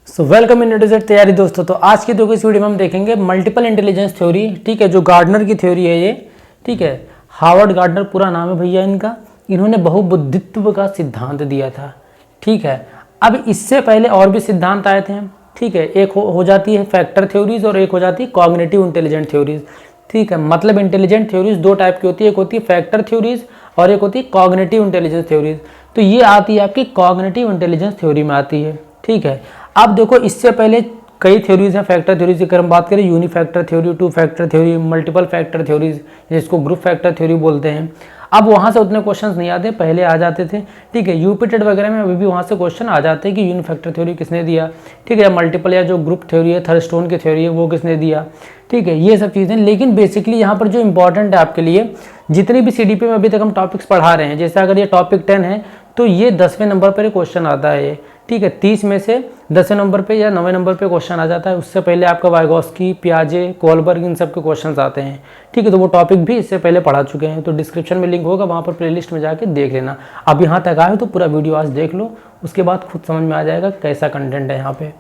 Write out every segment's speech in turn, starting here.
Welcome in digit तैयारी दोस्तों। तो आज की इस वीडियो में हम देखेंगे मल्टीपल इंटेलिजेंस थ्योरी। ठीक है, जो गार्डनर की थ्योरी है ये। ठीक है, हार्वर्ड गार्डनर पूरा नाम है भैया इनका। इन्होंने बहुबुद्धित्व का सिद्धांत दिया था। ठीक है, अब इससे पहले और भी सिद्धांत आए थे। ठीक है, एक हो जाती है फैक्टर थ्योरीज और एक हो जाती है कॉग्निटिव इंटेलिजेंट थ्योरीज। ठीक है, मतलब इंटेलिजेंट थ्योरीज दो टाइप की होती है, एक होती है फैक्टर थ्योरीज और एक होती है कॉग्निटिव इंटेलिजेंस थ्योरीज। तो ये आती है आपकी कॉग्निटिव इंटेलिजेंस थ्योरी में आती है। ठीक है, अब देखो इससे पहले कई थ्योरीज हैं फैक्टर थ्योरीज की। अगर हम बात करें unifactor theory, two factor theory, multiple factor theories, जिसको ग्रुप फैक्टर थ्योरी बोलते हैं। अब वहाँ से उतने क्वेश्चंस नहीं आते, पहले आ जाते थे। ठीक है, यूपीटेट वगैरह में अभी भी वहाँ से क्वेश्चन आ जाते हैं कि यूनिफैक्टर थ्योरी किसने दिया। ठीक है, मल्टीपल या जो ग्रुप थ्योरी है, थर्स्टोन की थ्योरी है, वो किसने दिया। ठीक है, ये सब चीज़ें। लेकिन बेसिकली यहाँ पर जो इंपॉर्टेंट है आपके लिए, जितनी भी सीडीपी में अभी तक हम टॉपिक्स पढ़ा रहे हैं, जैसे अगर ये टॉपिक 10 है तो ये 10वें नंबर पर क्वेश्चन आता है ये। ठीक है, 30 में से 10वें नंबर पे या 9वें नंबर पे क्वेश्चन आ जाता है। उससे पहले आपका वाइगोस्की, पियाजे, कोलबर्ग, इन सब के क्वेश्चंस आते हैं। ठीक है, तो वो टॉपिक भी इससे पहले पढ़ा चुके हैं। तो डिस्क्रिप्शन में लिंक होगा, वहाँ पर प्लेलिस्ट में जाके देख लेना। अब यहाँ तक आए तो पूरा वीडियो आज देख लो, उसके बाद खुद समझ में आ जाएगा कैसा कंटेंट है यहाँ पे।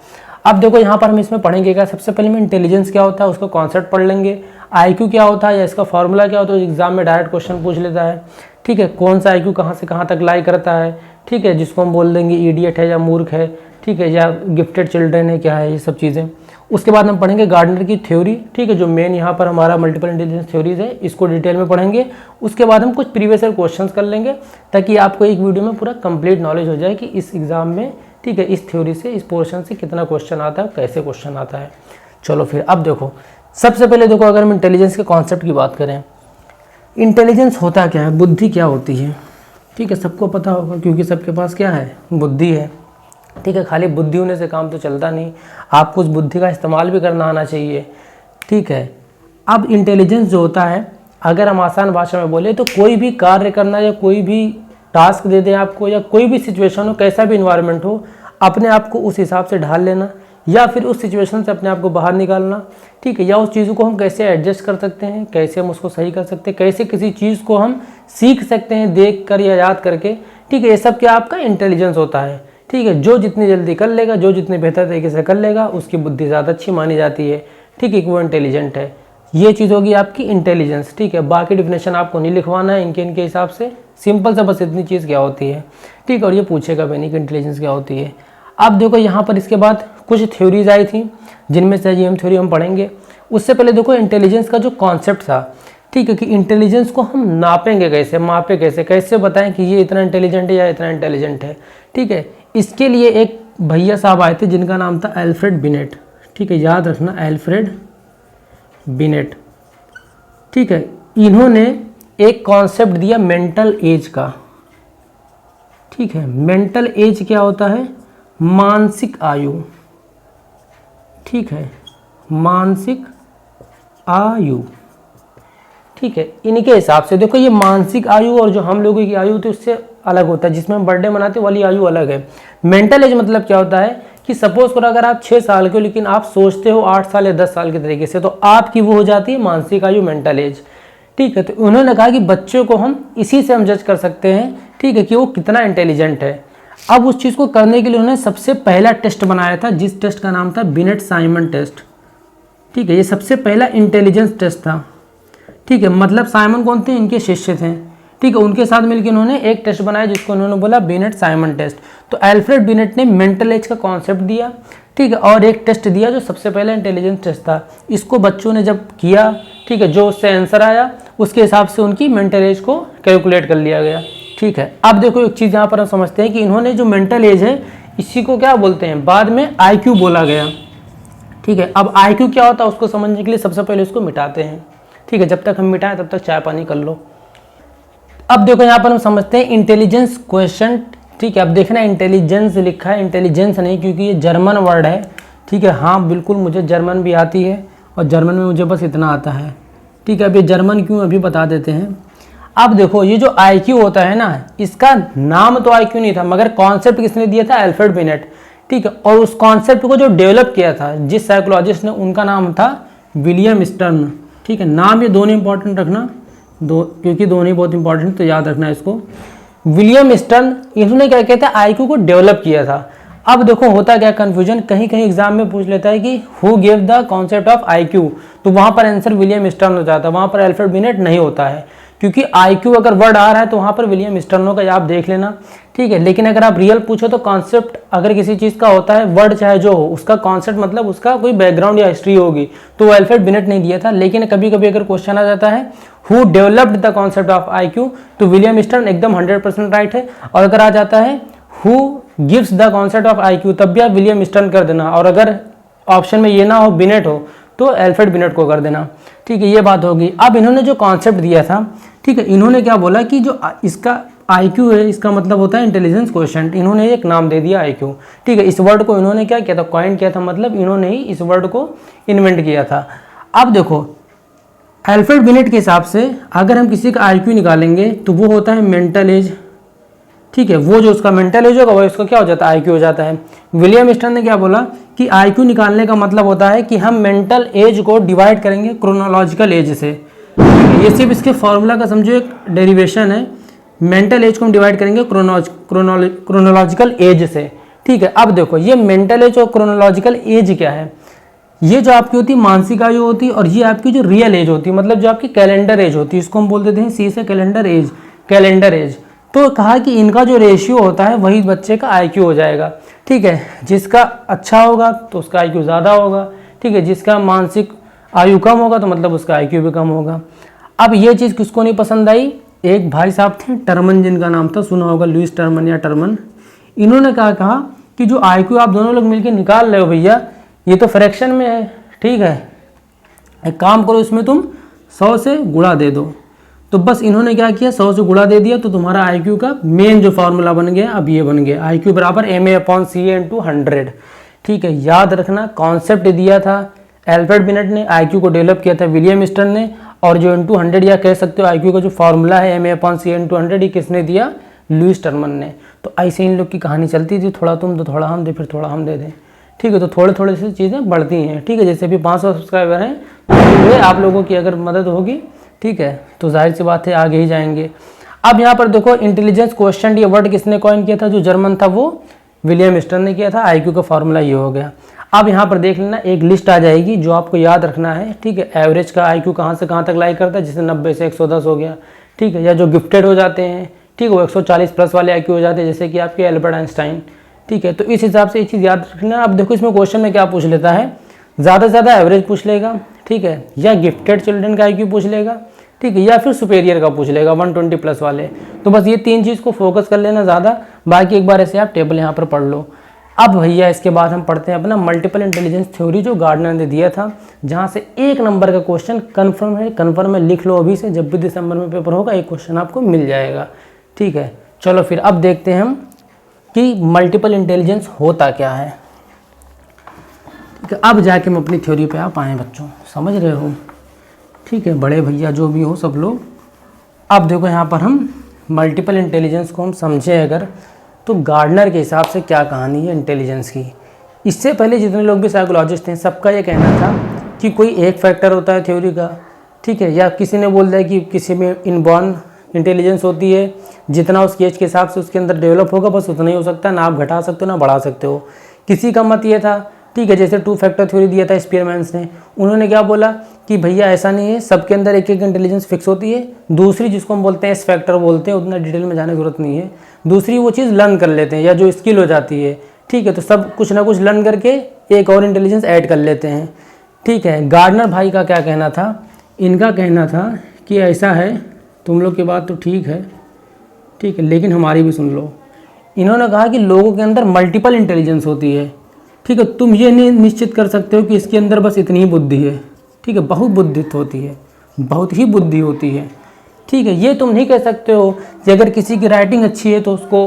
अब देखो यहाँ पर हम इसमें पढ़ेंगे क्या। सबसे पहले में इंटेलिजेंस क्या होता है उसका कॉन्सेप्ट पढ़ लेंगे। आईक्यू क्या होता है या इसका फॉर्मूला क्या होता है, एग्जाम में डायरेक्ट क्वेश्चन पूछ लेता है। ठीक है, कौन सा आईक्यू कहाँ से कहाँ तक लाई करता है। ठीक है, जिसको हम बोल देंगे इडियट है या मूर्ख है। ठीक है, या गिफ्टेड चिल्ड्रन है, क्या है, ये सब चीज़ें। उसके बाद हम पढ़ेंगे गार्डनर की थ्योरी। ठीक है, जो मेन यहाँ पर हमारा मल्टीपल इंटेलिजेंस थ्योरीज है, इसको डिटेल में पढ़ेंगे। उसके बाद हम कुछ प्रीवियस ईयर क्वेश्चंस कर लेंगे, ताकि आपको एक वीडियो में पूरा कंप्लीट नॉलेज हो जाए कि इस एग्जाम में, ठीक है, इस थ्योरी से, इस पोर्शन से कितना क्वेश्चन आता है, कैसे क्वेश्चन आता है। चलो फिर अब देखो, सबसे पहले देखो, अगर हम इंटेलिजेंस के कॉन्सेप्ट की बात करें, इंटेलिजेंस होता क्या है, बुद्धि क्या होती है। ठीक है, सबको पता होगा क्योंकि सबके पास क्या है, बुद्धि है। ठीक है, खाली बुद्धि होने से काम तो चलता नहीं, आपको उस बुद्धि का इस्तेमाल भी करना आना चाहिए। ठीक है, अब इंटेलिजेंस जो होता है, अगर हम आसान भाषा में बोले तो कोई भी कार्य करना या कोई भी टास्क दे दे आपको, या कोई भी सिचुएशन हो, कैसा भी इन्वायरमेंट हो, अपने आप को उस हिसाब से ढाल लेना, या फिर उस सिचुएशन से अपने आप को बाहर निकालना। ठीक है, या उस चीज़ को हम कैसे एडजस्ट कर सकते हैं, कैसे हम उसको सही कर सकते हैं, कैसे किसी चीज़ को हम सीख सकते हैं देख कर या याद करके। ठीक है, ये सब क्या आपका इंटेलिजेंस होता है। ठीक है, जो जितनी जल्दी कर लेगा, जो जितने बेहतर तरीके से कर लेगा, उसकी बुद्धि ज़्यादा अच्छी मानी जाती है। ठीक है, वो इंटेलिजेंट है। ये चीज़ होगी आपकी इंटेलिजेंस। ठीक है, बाकी डिफिनेशन आपको नहीं लिखवाना है इनके हिसाब से, सिंपल सा बस इतनी चीज़ क्या होती है। ठीक है, और ये पूछेगा भी नहीं कि इंटेलिजेंस क्या होती है। अब देखो यहाँ पर इसके बाद कुछ थ्योरीज आई थी, जिनमें से जीएम थ्योरी हम पढ़ेंगे। उससे पहले देखो इंटेलिजेंस का जो कॉन्सेप्ट था, ठीक है, कि इंटेलिजेंस को हम नापेंगे कैसे, मापे कैसे, कैसे बताएं कि ये इतना इंटेलिजेंट है या इतना इंटेलिजेंट है। ठीक है, इसके लिए एक भैया साहब आए थे जिनका नाम था एल्फ्रेड बिनेट। ठीक है, याद रखना, एल्फ्रेड बिनेट। ठीक है, इन्होंने एक कॉन्सेप्ट दिया मेंटल एज का। ठीक है, मेंटल एज क्या होता है, मानसिक आयु। ठीक है, मानसिक आयु। ठीक है, इनके हिसाब से देखो, ये मानसिक आयु और जो हम लोगों की आयु होती है उससे अलग होता है, जिसमें हम बर्थडे मनाते हैं वाली आयु अलग है। मेंटल एज मतलब क्या होता है कि सपोज करो अगर आप 6 साल के हो लेकिन आप सोचते हो 8 साल या 10 साल के तरीके से, तो आपकी वो हो जाती है मानसिक आयु, मेंटल एज। ठीक है, तो उन्होंने कहा कि बच्चों को हम इसी से हम जज कर सकते हैं। ठीक है, कि वो कितना इंटेलिजेंट है। अब उस चीज़ को करने के लिए उन्होंने सबसे पहला टेस्ट बनाया था, जिस टेस्ट का नाम था बिनेट साइमन टेस्ट। ठीक है, ये सबसे पहला इंटेलिजेंस टेस्ट था। ठीक है, मतलब साइमन कौन थे, इनके शिष्य थे। ठीक है, उनके साथ मिलकर उन्होंने एक टेस्ट बनाया जिसको उन्होंने बोला बिनेट साइमन टेस्ट। तो एल्फ्रेड बिनेट ने मेंटल एज का कॉन्सेप्ट दिया। ठीक है, और एक टेस्ट दिया जो सबसे पहला इंटेलिजेंस टेस्ट था। इसको बच्चों ने जब किया, ठीक है, जो उससे आंसर आया उसके हिसाब से उनकी मेंटल एज को कैलकुलेट कर लिया गया। ठीक है, अब देखो एक चीज़ यहाँ पर हम समझते हैं कि इन्होंने जो मेंटल एज है, इसी को क्या बोलते हैं, बाद में आईक्यू बोला गया। ठीक है, अब आईक्यू क्या होता है उसको समझने के लिए सबसे पहले उसको मिटाते हैं। ठीक है, जब तक हम मिटाएं तब तक चाय पानी कर लो। अब देखो यहाँ पर हम समझते हैं इंटेलिजेंस क्वेश्चन। ठीक है, अब देखना इंटेलिजेंस लिखा है, इंटेलिजेंस नहीं, क्योंकि ये जर्मन वर्ड है। ठीक है, हाँ बिल्कुल, मुझे जर्मन भी आती है और जर्मन में मुझे बस इतना आता है। ठीक है, अब ये जर्मन क्यों अभी बता देते हैं। अब देखो ये जो आईक्यू होता है ना, इसका नाम तो आईक्यू नहीं था, मगर कॉन्सेप्ट किसने दिया था, एल्फ्रेड बिनेट। ठीक है, और उस कॉन्सेप्ट को जो डेवलप किया था जिस साइकोलॉजिस्ट ने, उनका नाम था विलियम स्टर्न। ठीक है, नाम ये दोनों इंपॉर्टेंट रखना, क्योंकि दोनों ही बहुत इंपॉर्टेंट, तो याद रखना इसको। विलियम स्टर्न, इन्होंने क्या कहते हैं, आईक्यू को डेवलप किया था। अब देखो होता क्या कंफ्यूजन, कहीं कहीं एग्जाम में पूछ लेता है कि who give the concept of IQ, तो वहां पर आंसर विलियम स्टर्न हो जाता है, वहां पर अल्फ्रेड बिनेट नहीं होता है, क्योंकि आईक्यू अगर वर्ड आ रहा है तो वहां पर विलियम स्टर्न होगा, आप देख लेना, ठीक है। लेकिन अगर आप रियल पूछो तो कॉन्सेप्ट अगर किसी चीज का होता है, वर्ड चाहे जो हो, उसका कॉन्सेप्ट मतलब उसका कोई बैकग्राउंड या हिस्ट्री होगी, तो वो अल्फ्रेड बिनेट नहीं दिया था। लेकिन कभी कभी अगर क्वेश्चन आ जाता है who developed the concept of IQ, तो विलियम स्टर्न एकदम 100% राइट है। और अगर आ जाता है who gives the concept of IQ, तब भी आप विलियम स्टर्न कर देना, और अगर ऑप्शन में ये ना हो बिनेट हो तो अल्फ्रेड बिनेट को कर देना, ठीक है। ये बात होगी। अब इन्होंने जो कॉन्सेप्ट दिया था, ठीक है, इन्होंने क्या बोला कि जो इसका आईक्यू है इसका मतलब होता है इंटेलिजेंस क्वोशिएंट, इन्होंने एक नाम दे दिया आईक्यू, ठीक है। इस वर्ड को इन्होंने क्या किया था, कॉइन किया था, मतलब इन्होंने ही इस वर्ड को इन्वेंट किया था। अब देखो अल्फ्रेड बिनेट के हिसाब से अगर हम किसी का आईक्यू निकालेंगे तो वो होता है मेंटल एज, ठीक है, वो जो उसका मेंटल एज होगा वो उसका क्या हो जाता है, आईक्यू हो जाता है। विलियम स्टर्न ने क्या बोला कि आईक्यू निकालने का मतलब होता है कि हम मेंटल एज को डिवाइड करेंगे क्रोनोलॉजिकल एज से, ये सिर्फ इसके फॉर्मूला का समझो एक डेरिवेशन है, मेंटल एज को हम डिवाइड करेंगे क्रोनोलॉजिकल एज से, ठीक है। अब देखो ये मेंटल एज और क्रोनोलॉजिकल एज क्या है, ये जो आपकी होती है मानसिक आयु होती है, और ये आपकी जो रियल एज होती है, मतलब जो आपकी कैलेंडर एज होती है, इसको हम बोल देते हैं सी से कैलेंडर एज, कैलेंडर एज। तो कहा कि इनका जो रेशियो होता है वही बच्चे का आईक्यू हो जाएगा, ठीक है। जिसका अच्छा होगा तो उसका आईक्यू ज़्यादा होगा, ठीक है, जिसका मानसिक आयु कम होगा तो मतलब उसका आईक्यू भी कम होगा। अब ये चीज़ किसको नहीं पसंद आई, एक भाई साहब थे टर्मन, जिनका नाम था सुना होगा, लुइस टर्मन या टर्मन। इन्होंने क्या कहा कि जो आईक्यू आप दोनों लोग मिलकर निकाल रहे हो भैया, ये तो फ्रैक्शन में है, ठीक है, एक काम करो इसमें तुम 100 से गुणा दे दो। तो बस इन्होंने क्या किया, 100 से गुणा दे दिया, तो तुम्हारा आईक्यू का मेन जो फार्मूला बन गया अब ये बन गया, आईक्यू बराबर MA/CA/100, ठीक है। याद रखना कॉन्सेप्ट दिया था अल्फ्रेड बिनेट ने, आईक्यू को डेवलप किया था विलियम स्टर्न ने, और जो इंटू 100 या कह सकते हो आईक्यू का जो फार्मूला है MA/CA/100 ये किसने दिया, लुइस टर्मन ने। तो ऐसे इन लोग की कहानी चलती थी, थोड़ा तुम तो थोड़ा हम दे, फिर थोड़ा हम दे दें, ठीक है। तो थोड़े थोड़े से चीज़ें बढ़ती हैं, ठीक है। जैसे अभी 500 सब्सक्राइबर हैं, तो आप लोगों की अगर मदद होगी, ठीक है, तो जाहिर सी बात है आगे ही जाएंगे। अब यहाँ पर देखो इंटेलिजेंस क्वोशिएंट ये वर्ड किसने कॉइन किया था, जो जर्मन था वो विलियम स्टर्न ने किया था, आईक्यू का फार्मूला ये हो गया। अब यहाँ पर देख लेना एक लिस्ट आ जाएगी जो आपको याद रखना है, ठीक है। एवरेज का आईक्यू कहाँ से कहाँ तक लाई करता है, जैसे 90 से 110 हो गया, ठीक है, या जो गिफ्टेड हो जाते हैं, ठीक है, वो 140 प्लस वाले आईक्यू हो जाते हैं, जैसे कि आपके एल्बर्ट आइंस्टाइन, ठीक है। तो इस हिसाब से ये चीज़ याद रखना। अब देखो इसमें क्वेश्चन में क्या पूछ लेता है, ज़्यादा से ज़्यादा एवरेज पूछ लेगा, ठीक है, या गिफ्टेड चिल्ड्रन का आईक्यू पूछ लेगा, ठीक है, या फिर सुपेरियर का पूछ लेगा 120 प्लस वाले। तो बस ये 3 चीज़ को फोकस कर लेना ज़्यादा, बाकी एक बार ऐसे आप टेबल यहाँ पर पढ़ लो। अब भैया इसके बाद हम पढ़ते हैं अपना मल्टीपल इंटेलिजेंस थ्योरी जो गार्डनर ने दिया था, जहाँ से 1 नंबर का क्वेश्चन कन्फर्म है, कन्फर्म है, लिख लो अभी से, जब भी दिसंबर में पेपर होगा एक क्वेश्चन आपको मिल जाएगा, ठीक है। चलो फिर अब देखते हैं हम कि मल्टीपल इंटेलिजेंस होता क्या है, ठीक है। अब जाके हम अपनी थ्योरी पे आप आए बच्चों, समझ रहे हो, ठीक है, बड़े भैया जो भी हो सब लोग। अब देखो यहाँ पर हम मल्टीपल इंटेलिजेंस को हम समझें अगर, तो गार्डनर के हिसाब से क्या कहानी है इंटेलिजेंस की। इससे पहले जितने लोग भी साइकोलॉजिस्ट हैं सबका ये कहना था कि कोई एक फैक्टर होता है थ्योरी का, ठीक है, या किसी ने बोल दिया कि किसी में इनबॉर्न इंटेलिजेंस होती है, जितना उसकी एज के हिसाब से उसके अंदर डेवलप होगा बस उतना ही हो सकता है, ना आप घटा सकते हो ना बढ़ा सकते हो। किसी का मत ये था, ठीक है, जैसे 2 फैक्टर थ्योरी दिया था स्पीयरमैन्स ने, उन्होंने क्या बोला कि भैया ऐसा नहीं है, सबके अंदर एक एक इंटेलिजेंस फिक्स होती है। दूसरी जिसको हम बोलते हैं एस फैक्टर बोलते हैं, उतना डिटेल में जाने की जरूरत नहीं है। दूसरी वो चीज़ लर्न कर लेते हैं या जो स्किल हो जाती है, ठीक है, तो सब कुछ ना कुछ लर्न करके एक और इंटेलिजेंस ऐड कर लेते हैं, ठीक है। गार्डनर भाई का क्या कहना था, इनका कहना था कि ऐसा है, तुम लोग की बात तो ठीक है, ठीक है, लेकिन हमारी भी सुन लो। इन्होंने कहा कि लोगों के अंदर मल्टीपल इंटेलिजेंस होती है, ठीक है, तुम ये नहीं निश्चित कर सकते हो कि इसके अंदर बस इतनी ही बुद्धि है, ठीक है, बहुत बुद्धित्व होती है, बहुत ही बुद्धि होती है, ठीक है। ये तुम नहीं कह सकते हो कि अगर किसी की राइटिंग अच्छी है तो उसको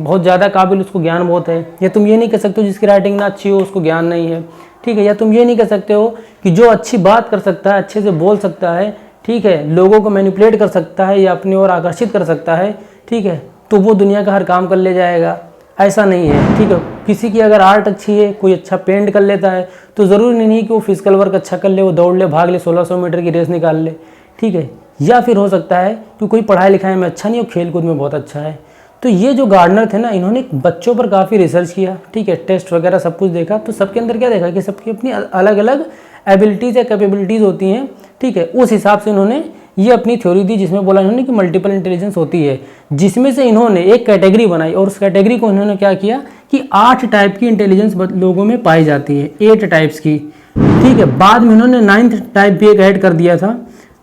बहुत ज़्यादा काबिल, उसको ज्ञान बहुत है, या तुम ये नहीं कह सकते हो जिसकी राइटिंग ना अच्छी हो उसको ज्ञान नहीं है, ठीक है, या तुम ये नहीं कह सकते हो कि जो अच्छी बात कर सकता है, अच्छे से बोल सकता है, ठीक है, लोगों को मैनिपुलेट कर सकता है या अपनी ओर आकर्षित कर सकता है, ठीक है, तो वो दुनिया का हर काम कर ले जाएगा, ऐसा नहीं है, ठीक है। किसी की अगर आर्ट अच्छी है, कोई अच्छा पेंट कर लेता है, तो ज़रूरी नहीं कि वो फिजिकल वर्क अच्छा कर ले, वो दौड़ ले, भाग ले, 1600 मीटर की रेस निकाल ले, ठीक है। या फिर हो सकता है कि कोई पढ़ाई लिखाई में अच्छा नहीं हो, खेल कूद में बहुत अच्छा है, तो ये जो गार्डनर थे ना, इन्होंने बच्चों पर काफ़ी रिसर्च किया, ठीक है, टेस्ट वगैरह सब कुछ देखा, तो सबके अंदर क्या देखा कि सबकी अपनी अलग अलग एबिलिटीज़ या कैपेबिलिटीज़ होती हैं, ठीक है। उस हिसाब से इन्होंने ये अपनी थ्योरी दी, जिसमें बोला इन्होंने कि मल्टीपल इंटेलिजेंस होती है, जिसमें से इन्होंने एक कैटेगरी बनाई और उस कैटेगरी को इन्होंने क्या किया कि 8 टाइप की इंटेलिजेंस लोगों में पाई जाती है, 8 टाइप्स की, ठीक है। बाद में इन्होंने 9th टाइप भी एक ऐड कर दिया था,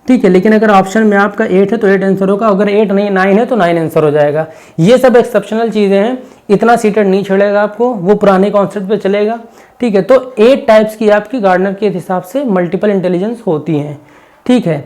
ठीक है। लेकिन अगर ऑप्शन में आपका 8 है तो 8 आंसर होगा, अगर 8 नहीं 9 है तो 9 आंसर हो जाएगा। ये सब एक्सेप्शनल चीज़ें हैं, इतना सीटेड नहीं छेड़ेगा आपको, वो पुराने कॉन्सेप्ट पे चलेगा, ठीक है। तो 8 टाइप्स की आपकी गार्डनर के हिसाब से मल्टीपल इंटेलिजेंस होती हैं, ठीक है।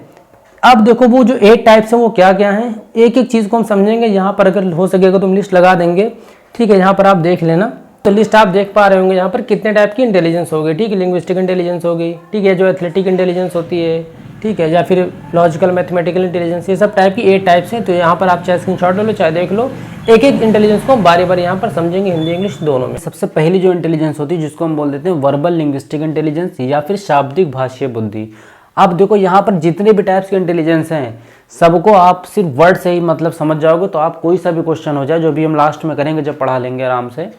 अब देखो वो जो 8 टाइप्स हैं वो क्या क्या हैं, एक एक चीज़ को हम समझेंगे। यहाँ पर अगर हो सकेगा तो हम लिस्ट लगा देंगे, ठीक है। यहाँ पर आप देख लेना, तो लिस्ट आप देख पा रहे होंगे यहाँ पर कितने टाइप की इंटेलिजेंस हो गई, ठीक है। लिंग्विस्टिक इंटेलिजेंस हो गई, ठीक है, जो एथलेटिक इंटेलिजेंस होती है, ठीक है, या फिर लॉजिकल मैथमेटिकल इंटेलिजेंस, ये सब टाइप की 8 टाइप्स हैं। तो यहाँ पर आप चाहे स्क्रीनशॉट ले लो चाहे देख लो, एक एक इंटेलिजेंस को हम बारी बारी यहाँ पर समझेंगे, हिंदी इंग्लिश दोनों में। सबसे पहली जो इंटेलिजेंस होती है जिसको हम बोल देते हैं वर्बल लिंग्विस्टिक इंटेलिजेंस या फिर शाब्दिक भाषीय बुद्धि। अब देखो यहाँ पर जितने भी टाइप्स के इंटेलिजेंस हैं सबको आप सिर्फ वर्ड से ही मतलब समझ जाओगे तो आप कोई सा भी क्वेश्चन हो जाए, जो भी हम लास्ट में करेंगे जब पढ़ा लेंगे आराम से,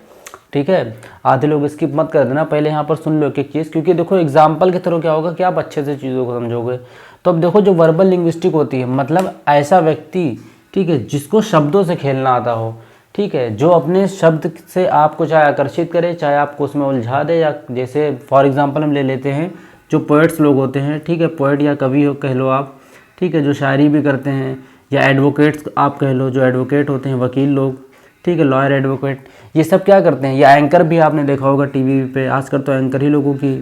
ठीक है। आधे लोग स्किप मत कर देना, पहले यहाँ पर सुन लो एक एक चीज़, क्योंकि देखो एग्जाम्पल के थ्रू क्या होगा कि आप अच्छे से चीज़ों को समझोगे। तो अब देखो जो वर्बल लिंग्विस्टिक होती है, मतलब ऐसा व्यक्ति, ठीक है, जिसको शब्दों से खेलना आता हो, ठीक है, जो अपने शब्द से आपको चाहे आकर्षित करे चाहे आपको उसमें उलझा दे, या जैसे फॉर एग्जांपल हम ले लेते हैं जो पोएट्स लोग होते हैं, ठीक है, पोएट या कवि हो कह लो आप, ठीक है, जो शायरी भी करते हैं, या एडवोकेट्स आप कह लो, जो एडवोकेट होते हैं, वकील लोग, ठीक है, लॉयर एडवोकेट, ये सब क्या करते हैं, या एंकर भी आपने देखा होगा टीवी पे, आजकल तो एंकर ही लोगों की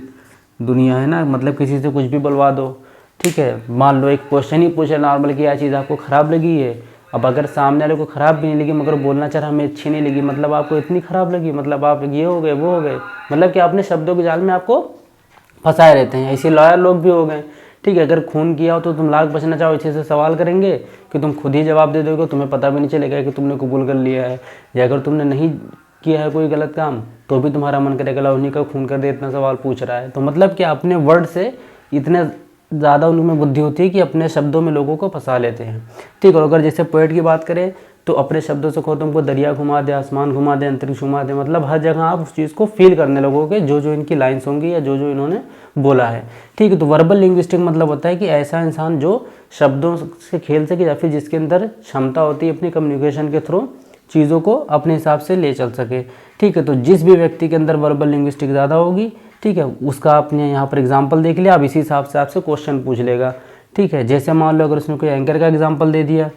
दुनिया है ना, मतलब किसी से कुछ भी बुलवा दो, ठीक है। मान लो एक क्वेश्चन ही पूछे नॉर्मल कि यह चीज़ आपको ख़राब लगी है, अब अगर सामने वाले को ख़राब भी नहीं लगी मगर बोलना चाह रहा हमें अच्छी नहीं लगी, मतलब आपको इतनी ख़राब लगी, मतलब आप ये हो गए वो हो गए, मतलब कि आपने शब्दों के जाल में आपको फंसाए रहते हैं। ऐसे लॉयर लोग भी हो गए, ठीक है, अगर खून किया हो तो तुम लाख बचना चाहो इसी से सवाल करेंगे कि तुम खुद ही जवाब दे दोगे, तुम्हें पता भी नहीं चलेगा कि तुमने कबूल कर लिया है, या अगर तुमने नहीं किया है कोई गलत काम तो भी तुम्हारा मन करेगा ला उन्हीं का खून कर दे, इतना सवाल पूछ रहा है। तो मतलब कि अपने वर्ड से इतने ज़्यादा उनमें बुद्धि होती है कि अपने शब्दों में लोगों को फंसा लेते हैं, ठीक है। और अगर जैसे पोएट की बात करें तो अपने शब्दों से कहो तुमको दरिया घुमा दे, आसमान घुमा दे, अंतरिक्ष घुमा दे, मतलब हर जगह आप उस चीज़ को फील करने लगोगे जो जो इनकी लाइन्स होंगी या जो जो इन्होंने बोला है, ठीक है। तो वर्बल लिंग्विस्टिक मतलब होता है कि ऐसा इंसान जो शब्दों से खेल सके या फिर जिसके अंदर क्षमता होती है अपनी कम्युनिकेशन के थ्रू चीज़ों को अपने हिसाब से ले चल सके, ठीक है। तो जिस भी व्यक्ति के अंदर वर्बल लिंग्विस्टिक ज़्यादा होगी, ठीक है, उसका आपने यहाँ पर एग्जाम्पल देख लिया, अब इसी हिसाब से आपसे क्वेश्चन पूछ लेगा, ठीक है। जैसे मान लो अगर उसने कोई एंकर का एग्जाम्पल दे दिया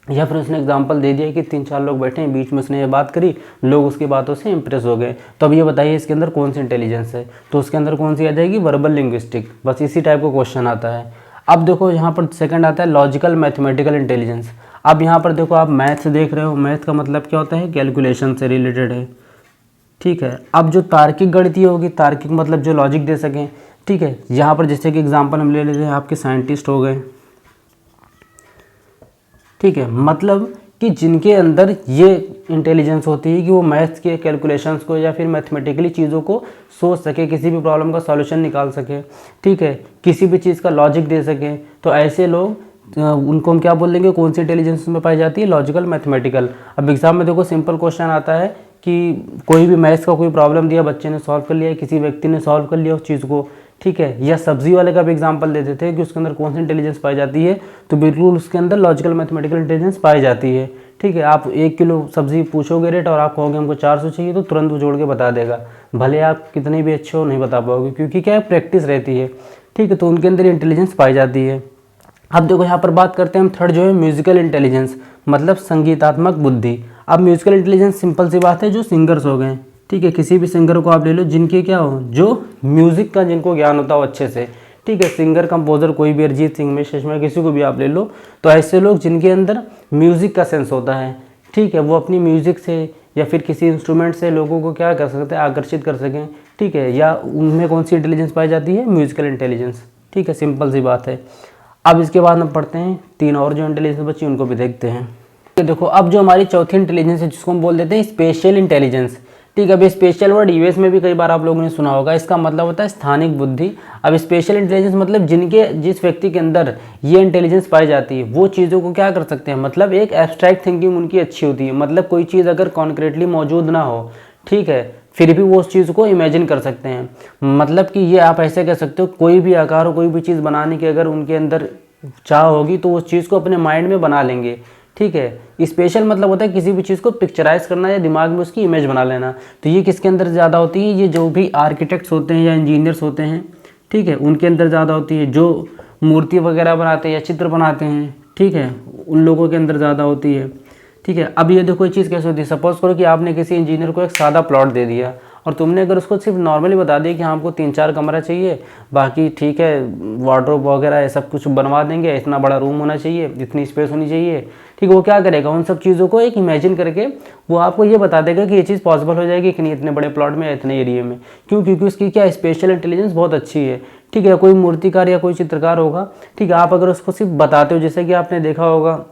या फिर उसने एग्जाम्पल दे दिया कि 3-4 लोग बैठे हैं, बीच में उसने ये बात करी, लोग उसकी बातों से इंप्रेस हो गए, तो अब ये बताइए इसके अंदर कौन सी इंटेलिजेंस है, तो उसके अंदर कौन सी आ जाएगी, वर्बल लिंग्विस्टिक। बस इसी टाइप का क्वेश्चन आता है। अब देखो यहाँ पर सेकंड आता है लॉजिकल मैथमेटिकल इंटेलिजेंस। अब यहाँ पर देखो आप मैथ्स देख रहे हो, मैथ का मतलब क्या होता है, कैलकुलेशन से रिलेटेड है, ठीक है। अब जो तार्किक गणितीय होगी, तार्किक मतलब जो लॉजिक दे सकें, ठीक है। यहाँ पर जैसे कि एग्जांपल हम ले लेते हैं, आपके साइंटिस्ट हो गए, ठीक है, मतलब कि जिनके अंदर ये इंटेलिजेंस होती है कि वो मैथ्स के कैलकुलेशंस को या फिर मैथमेटिकली चीज़ों को सोच सके, किसी भी प्रॉब्लम का सॉल्यूशन निकाल सके, ठीक है, किसी भी चीज़ का लॉजिक दे सके, तो ऐसे लोग उनको हम क्या बोल देंगे, कौन सी इंटेलिजेंस में पाई जाती है, लॉजिकल मैथमेटिकल। अब एग्जाम में देखो सिंपल क्वेश्चन आता है कि कोई भी मैथ्स का कोई प्रॉब्लम दिया, बच्चे ने सॉल्व कर लिया, किसी व्यक्ति ने सॉल्व कर लिया उस चीज़ को, ठीक है, या सब्जी वाले का भी एग्जांपल देते थे कि उसके अंदर कौन सी इंटेलिजेंस पाई जाती है, तो बिल्कुल उसके अंदर लॉजिकल मैथमेटिकल इंटेलिजेंस पाई जाती है, ठीक है। आप 1 किलो सब्जी पूछोगे रेट और आप कहोगे हमको 400 चाहिए, तो तुरंत वो जोड़ के बता देगा, भले आप कितने भी अच्छे हो नहीं बता पाओगे, क्योंकि क्या है, प्रैक्टिस रहती है, ठीक है। तो उनके अंदर इंटेलिजेंस पाई जाती है। अब देखो यहाँ पर बात करते हैं हम थर्ड जो है म्यूजिकल इंटेलिजेंस, मतलब संगीतात्मक बुद्धि। अब म्यूजिकल इंटेलिजेंस सिंपल सी बात है, जो सिंगर्स हो गए, ठीक है, किसी भी सिंगर को आप ले लो जिनके क्या हो, जो म्यूज़िक का जिनको ज्ञान होता हो अच्छे से, ठीक है, सिंगर कंपोजर कोई भी, अरिजीत सिंह में शर्मा किसी को भी आप ले लो, तो ऐसे लोग जिनके अंदर म्यूज़िक का सेंस होता है, ठीक है, वो अपनी म्यूज़िक से या फिर किसी इंस्ट्रूमेंट से लोगों को क्या कर सकते हैं, आकर्षित कर सकें, ठीक है, या उनमें कौन सी इंटेलिजेंस पाई जाती है, म्यूजिकल इंटेलिजेंस, ठीक है, सिंपल सी बात है। अब इसके बाद हम पढ़ते हैं 3 और जो इंटेलिजेंस बची उनको भी देखते हैं। देखो अब जो हमारी चौथी इंटेलिजेंस है जिसको हम बोल देते हैं स्पेशल इंटेलिजेंस, ठीक है। अब स्पेशल वर्ड यूएस में भी कई बार आप लोगों ने सुना होगा, इसका मतलब होता है स्थानिक बुद्धि। अब स्पेशल इंटेलिजेंस मतलब जिस व्यक्ति के अंदर ये इंटेलिजेंस पाई जाती है वो चीज़ों को क्या कर सकते हैं, मतलब एक एब्स्ट्रैक्ट थिंकिंग उनकी अच्छी होती है। मतलब कोई चीज़ अगर कॉन्क्रीटली मौजूद ना हो, ठीक है, फिर भी वो उस चीज़ को इमेजिन कर सकते हैं। मतलब कि ये आप ऐसे कह सकते हो, कोई भी आकार हो, कोई भी चीज़ बनाने की अगर उनके अंदर चाह होगी तो उस चीज़ को अपने माइंड में बना लेंगे। ठीक है। स्पेशल मतलब होता है किसी भी चीज़ को पिक्चराइज करना या दिमाग में उसकी इमेज बना लेना। तो ये किसके अंदर ज़्यादा होती है, ये जो भी आर्किटेक्ट्स होते हैं या इंजीनियर्स होते हैं, ठीक है, उनके अंदर ज़्यादा होती है। जो मूर्ति वगैरह बनाते हैं या चित्र बनाते हैं, ठीक है, उन लोगों के अंदर ज़्यादा होती है। ठीक है। अब ये देखो ये चीज़ कैसे होती है, सपोज करो कि आपने किसी इंजीनियर को एक सादा प्लॉट दे दिया और तुमने अगर उसको सिर्फ नॉर्मली बता दिया कि हाँ हमको 3-4 कमरा चाहिए, बाकी ठीक है वार्डरोब वगैरह ये सब कुछ बनवा देंगे, इतना बड़ा रूम होना चाहिए, इतनी स्पेस होनी चाहिए, ठीक है, वो क्या करेगा उन सब चीज़ों को एक इमेजिन करके वो आपको ये बता देगा कि ये चीज़ पॉसिबल हो जाएगी कि नहीं इतने बड़े प्लॉट में या इतने एरिया में। क्यों? क्योंकि उसकी क्या स्पेशल इंटेलिजेंस बहुत अच्छी है। ठीक है। कोई मूर्तिकार या कोई चित्रकार होगा, ठीक है, आप अगर उसको सिर्फ बताते हो, जैसे कि आपने देखा होगा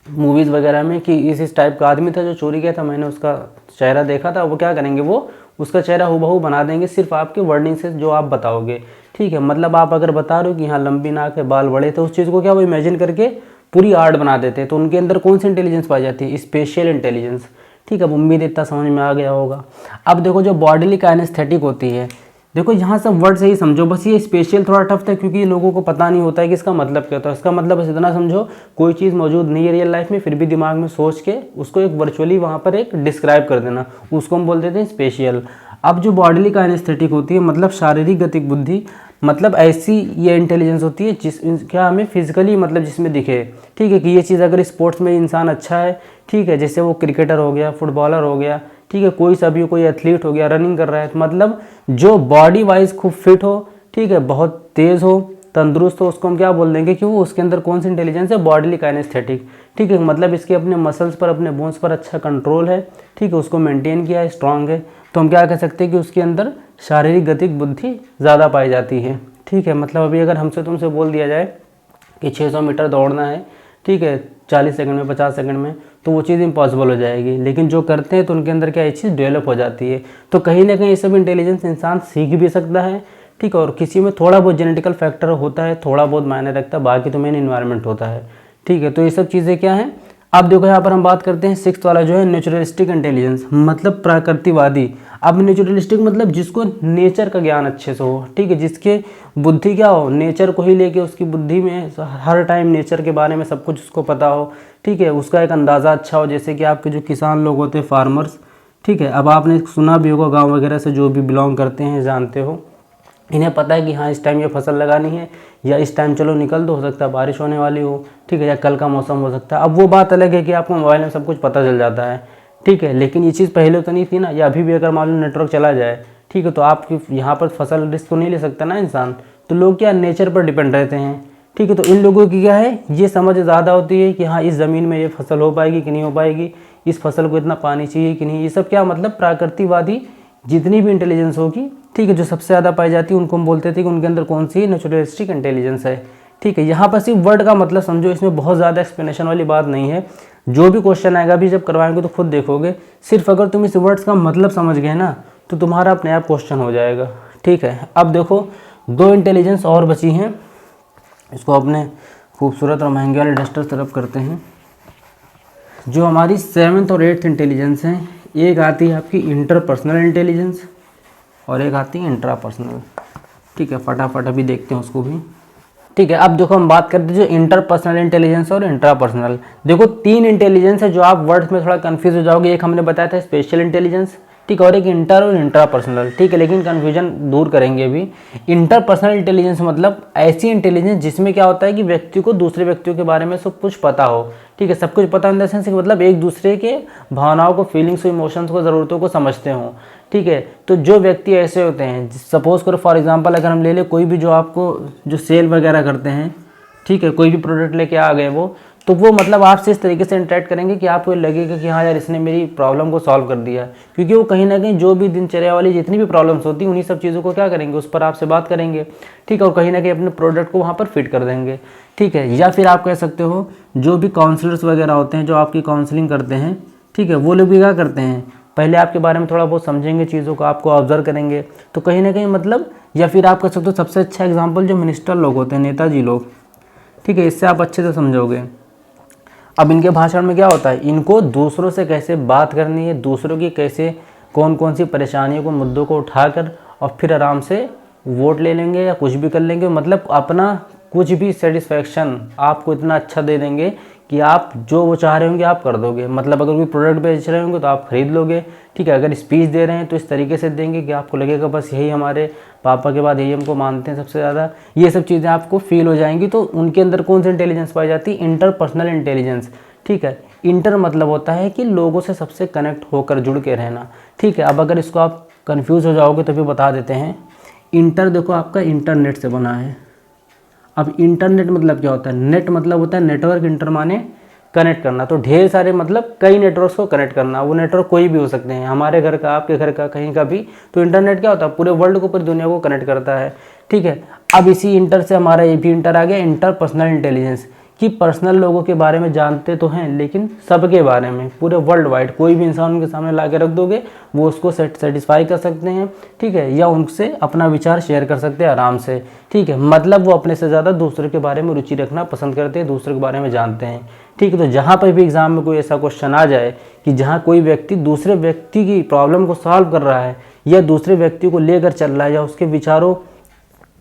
मूवीज़ वगैरह में कि इस टाइप का आदमी था जो चोरी किया था, मैंने उसका चेहरा देखा था, वो क्या करेंगे, वो उसका चेहरा हूबहू बना देंगे सिर्फ आपके वर्डिंग से जो आप बताओगे। ठीक है। मतलब आप अगर बता रहे हो कि हाँ लंबी नाक है, बाल बड़े, तो उस चीज़ को क्या वो इमेजिन करके पूरी आर्ट बना देते हैं। तो उनके अंदर कौन सी इंटेलिजेंस पाई जाती है, स्पेशल इंटेलिजेंस। ठीक है। अब उम्मीद इतना समझ में आ गया होगा। अब देखो जो बॉडीली काइनेस्थेटिक होती है, देखो यहाँ सब वर्ड से ही समझो, बस ये स्पेशल थोड़ा टफ था क्योंकि लोगों को पता नहीं होता है कि इसका मतलब क्या होता है। इसका मतलब बस इतना समझो, कोई चीज़ मौजूद नहीं है रियल लाइफ में, फिर भी दिमाग में सोच के उसको एक वर्चुअली वहाँ पर एक डिस्क्राइब कर देना, उसको हम बोल देते हैं स्पेशल। अब जो बॉडीली काइनेस्थेटिक होती है, मतलब शारीरिक गतिक बुद्धि, मतलब ऐसी ये इंटेलिजेंस होती है जिस क्या हमें फिजिकली मतलब जिसमें दिखे। ठीक है, कि ये चीज़ अगर स्पोर्ट्स में इंसान अच्छा है, ठीक है, जैसे वो क्रिकेटर हो गया, फुटबॉलर हो गया, ठीक है, कोई सा भी कोई एथलीट हो गया, रनिंग कर रहा है, मतलब जो बॉडी वाइज खूब फिट हो, ठीक है, बहुत तेज़ हो, तंदुरुस्त हो, उसको हम क्या बोल देंगे कि वो उसके अंदर कौन सी इंटेलिजेंस है, बॉडीली काइनेस्थेटिक। ठीक है। मतलब इसके अपने मसल्स पर, अपने बोन्स पर अच्छा कंट्रोल है, ठीक है, उसको मेंटेन किया है, स्ट्रांग है, तो हम क्या कह सकते हैं कि उसके अंदर शारीरिक गतिक बुद्धि ज़्यादा पाई जाती है। ठीक है। मतलब अभी अगर हमसे तुमसे बोल दिया जाए कि 600 मीटर दौड़ना है, ठीक है, 40 सेकंड में, 50 सेकंड में, तो वो चीज़ इम्पॉसिबल हो जाएगी। लेकिन जो करते हैं तो उनके अंदर क्या ये चीज़ डेवलप हो जाती है। तो कहीं ना कहीं ये सब इंटेलिजेंस इंसान सीख भी सकता है। ठीक है। और किसी में थोड़ा बहुत जेनेटिकल फैक्टर होता है, थोड़ा बहुत मायने रखता है, बाकी तो मेन इन्वायरमेंट होता है। ठीक है। तो ये सब चीज़ें क्या हैं। अब देखो यहाँ पर हम बात करते हैं 6th वाला जो है नेचुरलिस्टिक इंटेलिजेंस, मतलब प्राकृतिकवादी। अब नेचुरलिस्टिक मतलब जिसको नेचर का ज्ञान अच्छे से हो, ठीक है, जिसके बुद्धि क्या हो, नेचर को ही लेके उसकी बुद्धि में हर टाइम नेचर के बारे में सब कुछ उसको पता हो। ठीक है। उसका एक अंदाज़ा अच्छा हो, जैसे कि आपके जो किसान लोग होते हैं, फार्मर्स, ठीक है, अब आपने सुना भी होगा गाँव वगैरह से जो भी बिलोंग करते हैं, जानते हो, इन्हें पता है कि हाँ इस टाइम ये फसल लगानी है, या इस टाइम चलो निकल दो, हो सकता है बारिश होने वाली हो, ठीक है, या कल का मौसम हो सकता है। अब वो बात अलग है कि आपको मोबाइल में सब कुछ पता चल जाता है, ठीक है, लेकिन ये चीज़ पहले तो नहीं थी ना। या अभी भी अगर मान लो नेटवर्क चला जाए, ठीक है, तो आपकी यहाँ पर फसल रिस्क तो नहीं ले सकता ना इंसान, तो लोग क्या नेचर पर डिपेंड रहते हैं। ठीक है। तो इन लोगों की क्या है, ये समझ ज़्यादा होती है कि हाँ इस ज़मीन में ये फसल हो पाएगी कि नहीं हो पाएगी, इस फसल को इतना पानी चाहिए कि नहीं, ये सब क्या मतलब प्राकृतिकवादी जितनी भी इंटेलिजेंस होगी, ठीक है, जो सबसे ज़्यादा पाई जाती है उनको हम बोलते थे कि उनके अंदर कौन सी नेचुरलिस्टिक इंटेलिजेंस है। ठीक है। यहाँ पर सिर्फ वर्ड का मतलब समझो, इसमें बहुत ज़्यादा एक्सप्लेनेशन वाली बात नहीं है। जो भी क्वेश्चन आएगा अभी जब करवाएंगे तो खुद देखोगे, सिर्फ अगर तुम इस वर्ड्स का मतलब समझ गए ना तो तुम्हारा अपने आप क्वेश्चन हो जाएगा। ठीक है। अब देखो 2 इंटेलिजेंस और बची हैं, इसको अपने खूबसूरत और महंगे वाले डस्टर तरफ करते हैं। जो हमारी 7th और 8th इंटेलिजेंस हैं, एक आती है आपकी इंटरपर्सनल इंटेलिजेंस और एक आती है इंट्रापर्सनल। ठीक है। फटाफट अभी देखते हैं उसको भी। ठीक है। अब देखो हम बात करते हैं जो इंटरपर्सनल इंटेलिजेंस और इंट्रापर्सनल। देखो 3 इंटेलिजेंस है जो आप वर्ड्स में थोड़ा कंफ्यूज हो जाओगे। एक हमने बताया था स्पेशल इंटेलिजेंस, ठीक है, और एक इंटर और इंट्रापर्सनल। ठीक है। लेकिन कन्फ्यूजन दूर करेंगे अभी। इंटरपर्सनल इंटेलिजेंस मतलब ऐसी इंटेलिजेंस जिसमें क्या होता है कि व्यक्ति को दूसरे व्यक्तियों के बारे में सब कुछ पता हो। ठीक है। सब कुछ पता इन द सेंस मतलब एक दूसरे के भावनाओं को, फीलिंग्स को, इमोशंस को, ज़रूरतों को समझते हों। ठीक है। तो जो व्यक्ति ऐसे होते हैं, सपोज करो फॉर एग्जांपल अगर हम ले ले कोई भी जो आपको जो सेल वगैरह करते हैं, ठीक है, कोई भी प्रोडक्ट लेके आ गए वो, तो वो मतलब आपसे इस तरीके से इंटरेक्ट करेंगे कि आपको लगेगा कि हाँ यार इसने मेरी प्रॉब्लम को सॉल्व कर दिया। क्योंकि वो कहीं ना कहीं जो भी दिनचर्या वाली जितनी भी प्रॉब्लम्स होती हैं उन्हीं सब चीज़ों को क्या करेंगे, उस पर आपसे बात करेंगे। ठीक है। और कहीं ना कहीं अपने प्रोडक्ट को वहाँ पर फिट कर देंगे। ठीक है। या फिर आप कह सकते हो जो भी काउंसलर्स वगैरह होते हैं जो आपकी काउंसलिंग करते हैं, ठीक है, वो लोग भी क्या करते हैं, पहले आपके बारे में थोड़ा बहुत समझेंगे, चीज़ों को आपको ऑब्जर्व करेंगे, तो कहीं ना कहीं मतलब, या फिर आप कह सकते हो सबसे अच्छा एग्जाम्पल जो मिनिस्टर लोग होते हैं, नेताजी लोग, ठीक है, इससे आप अच्छे से समझोगे। अब इनके भाषण में क्या होता है, इनको दूसरों से कैसे बात करनी है, दूसरों की कैसे कौन कौन सी परेशानियों को, मुद्दों को उठाकर और फिर आराम से वोट ले लेंगे या कुछ भी कर लेंगे, मतलब अपना कुछ भी सेटिस्फैक्शन आपको इतना अच्छा दे देंगे कि आप जो वो चाह रहे होंगे आप कर दोगे। मतलब अगर कोई प्रोडक्ट बेच रहे होंगे तो आप खरीद लोगे, ठीक है। अगर स्पीच दे रहे हैं तो इस तरीके से देंगे कि आपको लगेगा बस यही हमारे पापा के बाद यही हमको मानते हैं सबसे ज़्यादा। ये सब चीज़ें आपको फील हो जाएंगी। तो उनके अंदर कौन सी इंटेलिजेंस पाई जाती है, इंटरपर्सनल इंटेलिजेंस, ठीक है। इंटर मतलब होता है कि लोगों से सबसे कनेक्ट होकर जुड़ के रहना, ठीक है। अब अगर इसको आप कन्फ्यूज़ हो जाओगे तो फिर बता देते हैं। इंटर देखो आपका इंटरनेट से बना है। अब इंटरनेट मतलब क्या होता है, नेट मतलब होता है नेटवर्क, इंटर माने कनेक्ट करना, तो ढेर सारे मतलब कई नेटवर्क्स को कनेक्ट करना। वो नेटवर्क कोई भी हो सकते हैं, हमारे घर का, आपके घर का, कहीं का भी। तो इंटरनेट क्या होता है, पूरे वर्ल्ड को, पूरी दुनिया को कनेक्ट करता है, ठीक है। अब इसी इंटर से हमारा ये भी इंटर आ गया, इंटर पर्सनल इंटेलिजेंस, कि पर्सनल लोगों के बारे में जानते तो हैं लेकिन सबके बारे में, पूरे वर्ल्ड वाइड कोई भी इंसान उनके सामने ला के रख दोगे वो उसको सेटिस्फाई कर सकते हैं, ठीक है, या उनसे अपना विचार शेयर कर सकते हैं आराम से, ठीक है। मतलब वो अपने से ज़्यादा दूसरे के बारे में रुचि रखना पसंद करते हैं, दूसरे के बारे में जानते हैं, ठीक है। तो जहाँ पर भी एग्जाम में कोई ऐसा क्वेश्चन आ जाए कि जहाँ कोई व्यक्ति दूसरे व्यक्ति की प्रॉब्लम को सॉल्व कर रहा है या दूसरे व्यक्ति को लेकर चल रहा है या उसके विचारों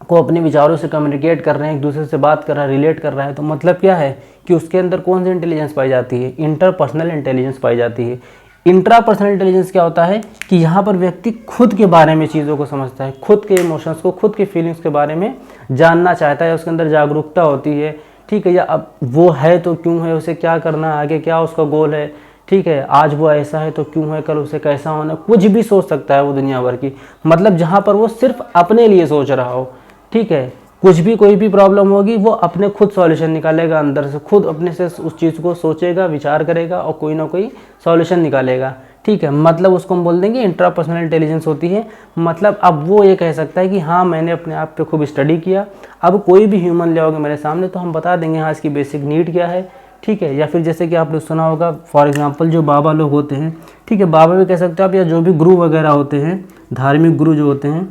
को अपने विचारों से कम्युनिकेट कर रहे हैं, एक दूसरे से बात कर रहा है, रिलेट कर रहा है, तो मतलब क्या है कि उसके अंदर कौन सी इंटेलिजेंस पाई जाती है, इंटरपर्सनल इंटेलिजेंस पाई जाती है। इंट्रापर्सनल इंटेलिजेंस क्या होता है कि यहाँ पर व्यक्ति खुद के बारे में चीज़ों को समझता है, खुद के इमोशंस को, खुद के फीलिंग्स के बारे में जानना चाहता है, उसके अंदर जागरूकता होती है, ठीक है। या अब वो है तो क्यों है, उसे क्या करना है आगे, क्या उसका गोल है, ठीक है। आज वो ऐसा है तो क्यों है, कल उसे कैसा होना, कुछ भी सोच सकता है वो दुनिया भर की। मतलब जहाँ पर वो सिर्फ अपने लिए सोच रहा हो, ठीक है। कुछ भी कोई भी प्रॉब्लम होगी वो अपने खुद सॉल्यूशन निकालेगा, अंदर से खुद अपने से उस चीज़ को सोचेगा, विचार करेगा और कोई ना कोई सॉल्यूशन निकालेगा, ठीक है। मतलब उसको हम बोल देंगे इंट्रापर्सनल इंटेलिजेंस होती है। मतलब अब वो ये कह सकता है कि हाँ मैंने अपने आप पे खूब स्टडी किया, अब कोई भी ह्यूमन ले आओगे मेरे सामने तो हम बता देंगे हाँ इसकी बेसिक नीड क्या है, ठीक है। या फिर जैसे कि आपने सुना होगा फॉर एग्जांपल जो बाबा लोग होते हैं, ठीक है, बाबा भी कह सकते हो आप, या जो भी गुरु वगैरह होते हैं, धार्मिक गुरु जो होते हैं,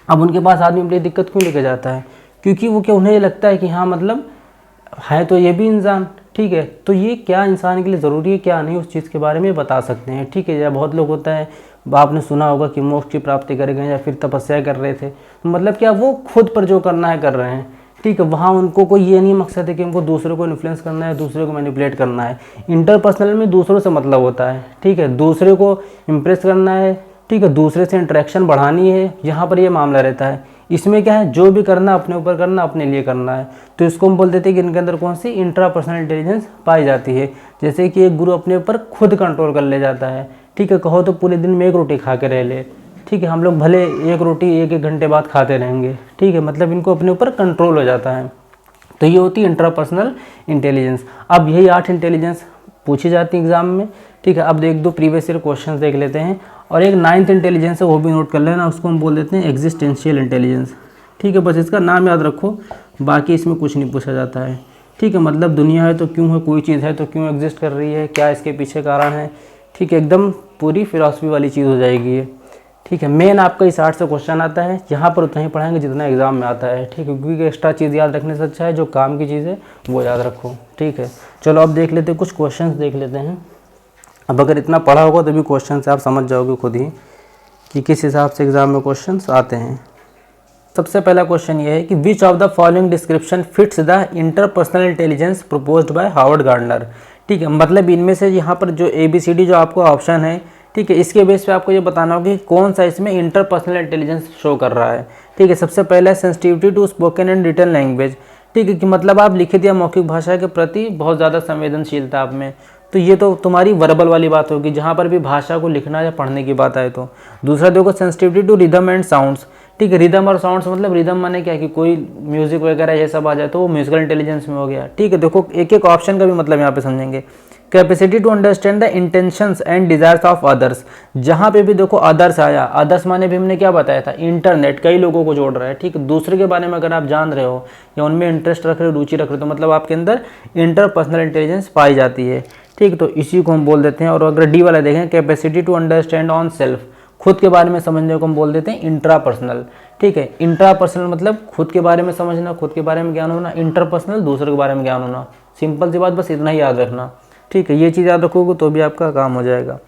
अब उनके पास आदमी अपनी दिक्कत क्यों लेके जाता है, क्योंकि वो क्या, उन्हें ये लगता है कि हाँ मतलब है तो ये भी इंसान, ठीक है, तो ये क्या इंसान के लिए ज़रूरी है क्या नहीं, उस चीज़ के बारे में बता सकते हैं, ठीक है। या बहुत लोग होता है, आपने सुना होगा कि मोक्ष की प्राप्ति कर गए या फिर तपस्या कर रहे थे, तो मतलब क्या वो खुद पर जो करना है कर रहे हैं, ठीक है। वहाँ उनको कोई ये नहीं मकसद है कि उनको दूसरों को इन्फ्लुएंस करना है, दूसरे को मैनिपुलेट करना है। इंटरपर्सनल में दूसरों से मतलब होता है, ठीक है, दूसरे को इम्प्रेस करना है, ठीक है, दूसरे से इंटरेक्शन बढ़ानी है, यहाँ पर ये मामला रहता है। इसमें क्या है, जो भी करना अपने ऊपर करना, अपने लिए करना है, तो इसको हम बोल देते हैं कि इनके अंदर कौन सी इंट्रापर्सनल इंटेलिजेंस पाई जाती है। जैसे कि एक गुरु अपने ऊपर खुद कंट्रोल कर ले जाता है, ठीक है, कहो तो पूरे दिन में एक रोटी खा के रह ले, ठीक है, हम लोग भले एक रोटी एक घंटे बाद खाते रहेंगे, ठीक है, मतलब इनको अपने ऊपर कंट्रोल हो जाता है। तो ये होती है इंट्रापर्सनल इंटेलिजेंस। अब यही 8 इंटेलिजेंस पूछी जाती है एग्जाम में, ठीक है। अब एक दो प्रीवियस ईयर क्वेश्चन देख लेते हैं, और एक 9th इंटेलिजेंस है वो भी नोट कर लेना, उसको हम बोल देते हैं एग्जिस्टेंशियल इंटेलिजेंस, ठीक है। बस इसका नाम याद रखो, बाकी इसमें कुछ नहीं पूछा जाता है, ठीक है। मतलब दुनिया है तो क्यों है, कोई चीज़ है तो क्यों एग्जिस्ट कर रही है, क्या इसके पीछे कारण है, ठीक है, एकदम पूरी फिलॉसफी वाली चीज़ हो जाएगी ये, ठीक है। मेन आपका इस 8 से क्वेश्चन आता है, यहाँ पर उतना ही पढ़ाएंगे जितना एग्जाम में आता है, ठीक है, क्योंकि एक्स्ट्रा चीज़ याद रखने से अच्छा है जो काम की चीज़ है वो याद रखो, ठीक है। चलो अब देख लेते हैं, कुछ क्वेश्चंस देख लेते हैं। अब अगर इतना पढ़ा होगा तभी क्वेश्चन से आप समझ जाओगे खुद ही कि किस हिसाब से एग्जाम में क्वेश्चंस आते हैं। सबसे पहला क्वेश्चन ये है कि which of the following description fits the interpersonal intelligence proposed by Howard Gardner, ठीक है। मतलब इनमें से यहाँ पर जो ABCD जो आपको ऑप्शन है, ठीक है, इसके बेस पे आपको ये बताना होगा कि कौन सा इसमें इंटरपर्सनल इंटेलिजेंस शो कर रहा है, ठीक है। सबसे पहला है sensitivity to spoken and written language, ठीक है, कि मतलब आप लिखित या मौखिक भाषा के प्रति बहुत ज़्यादा संवेदनशीलता आप में, तो ये तो तुम्हारी वर्बल वाली बात होगी जहाँ पर भी भाषा को लिखना या पढ़ने की बात आए तो। दूसरा देखो sensitivity to rhythm and sounds, ठीक है, रिदम और साउंड्स मतलब रिदम माने क्या कि कोई म्यूजिक वगैरह ये सब आ जाए तो वो म्यूजिकल इंटेलिजेंस में हो गया, ठीक है। देखो एक एक ऑप्शन का भी मतलब यहाँ पे समझेंगे। Capacity to understand the intentions and desires of others, जहाँ पे भी देखो अदर्स आया, अदर्स माने भी हमने क्या बताया था, इंटरनेट कई लोगों को जोड़ रहा है, ठीक है। दूसरे के बारे में अगर आप जान रहे हो या उनमें इंटरेस्ट रख रहे हो, रुचि रख रहे हो, तो मतलब आपके अंदर इंटरपर्सनल इंटेलिजेंस पाई जाती है, ठीक, तो इसी को हम बोल देते हैं। और अगर डी वाला देखें, capacity to understand own self, खुद के बारे में समझने को हम बोल देते हैं इंट्रापर्सनल। ठीक है, इंट्रापर्सनल मतलब खुद के बारे में समझना, खुद के बारे में ज्ञान होना, इंटरपर्सनल दूसरे के बारे में ज्ञान होना। सिंपल सी बात, बस इतना ही याद रखना। ठीक है, ये चीज़ याद रखोगे तो भी आपका काम हो जाएगा।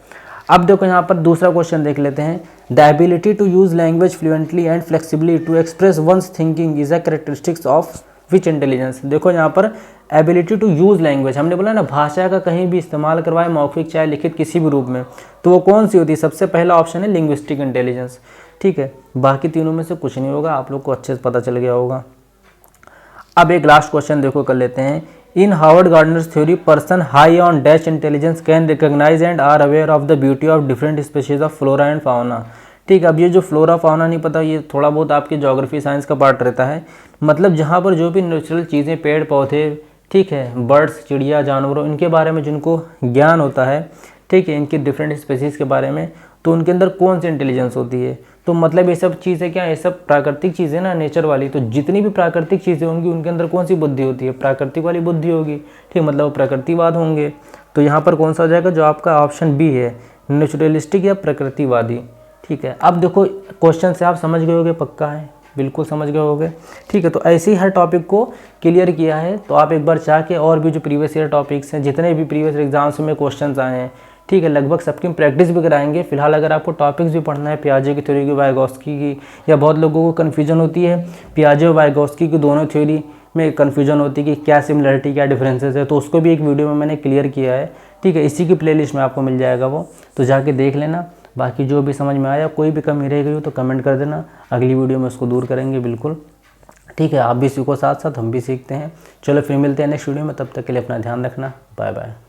अब देखो यहाँ पर दूसरा क्वेश्चन देख लेते हैं। The ability to use language fluently and flexibly to express one's thinking is a characteristics of which intelligence. देखो यहाँ पर एबिलिटी टू यूज लैंग्वेज, हमने बोला ना भाषा का कहीं भी इस्तेमाल करवाए, मौखिक चाहे लिखित किसी भी रूप में, तो वो कौन सी होती है? सबसे पहला ऑप्शन है लिंग्विस्टिक इंटेलिजेंस। ठीक है, बाकी तीनों में से कुछ नहीं होगा, आप लोग को अच्छे से पता चल गया होगा। अब एक लास्ट क्वेश्चन देखो कर लेते हैं। In Harvard Gardner's theory, person high on dash intelligence can recognise and are aware of the beauty of different species of flora and fauna. ठीक है, अब ये जो फ्लोरा फाउना नहीं पता, ये थोड़ा बहुत आपके ज्योग्राफी साइंस का पार्ट रहता है। मतलब जहाँ पर जो भी नेचुरल चीज़ें, पेड़ पौधे, ठीक है, बर्ड्स, चिड़िया, जानवरों, इनके बारे में जिनको ज्ञान होता है, ठीक है, इनकी डिफरेंट स्पीशीज़ के बारे में, तो उनके अंदर कौन सी इंटेलिजेंस होती है? तो मतलब ये सब चीज़ें क्या, ये सब प्राकृतिक चीज़ें ना, नेचर वाली। तो जितनी भी प्राकृतिक चीज़ें होंगी उनके अंदर कौन सी बुद्धि होती है? प्राकृतिक वाली बुद्धि होगी। ठीक, मतलब वो प्रकृतिवाद होंगे। तो यहाँ पर कौन सा हो जाएगा? जो आपका ऑप्शन बी है, नेचुरलिस्टिक या प्रकृतिवादी। ठीक है, अब देखो क्वेश्चन से आप समझ गए होगे, पक्का है, बिल्कुल समझ गए होगे। ठीक है, तो ऐसे ही हर टॉपिक को क्लियर किया है। तो आप एक बार चाह के और भी जो प्रीवियस ईयर टॉपिक्स हैं, जितने भी प्रीवियस एग्जाम्स में क्वेश्चंस आए हैं, ठीक है, लगभग सबकी प्रैक्टिस भी कराएंगे। फिलहाल अगर आपको टॉपिक्स भी पढ़ना है, पियाजे की थ्योरी की, वाइगोत्स्की की, या बहुत लोगों को कन्फ्यूजन होती है पियाजे और वाइगोत्स्की की दोनों थ्योरी में कन्फ्यूजन होती है कि क्या सिमिलरिटी क्या डिफरेंसेस है, तो उसको भी एक वीडियो में मैंने क्लियर किया है। ठीक है, इसी की प्लेलिस्ट में आपको मिल जाएगा वो, तो जाके देख लेना। बाकी जो भी समझ में आया, कोई भी कमी रह गई हो तो कमेंट कर देना, अगली वीडियो में उसको दूर करेंगे बिल्कुल। ठीक है, आप भी सीखो, साथ साथ हम भी सीखते हैं। चलो फिर मिलते हैं नेक्स्ट वीडियो में, तब तक के लिए अपना ध्यान रखना। Bye bye.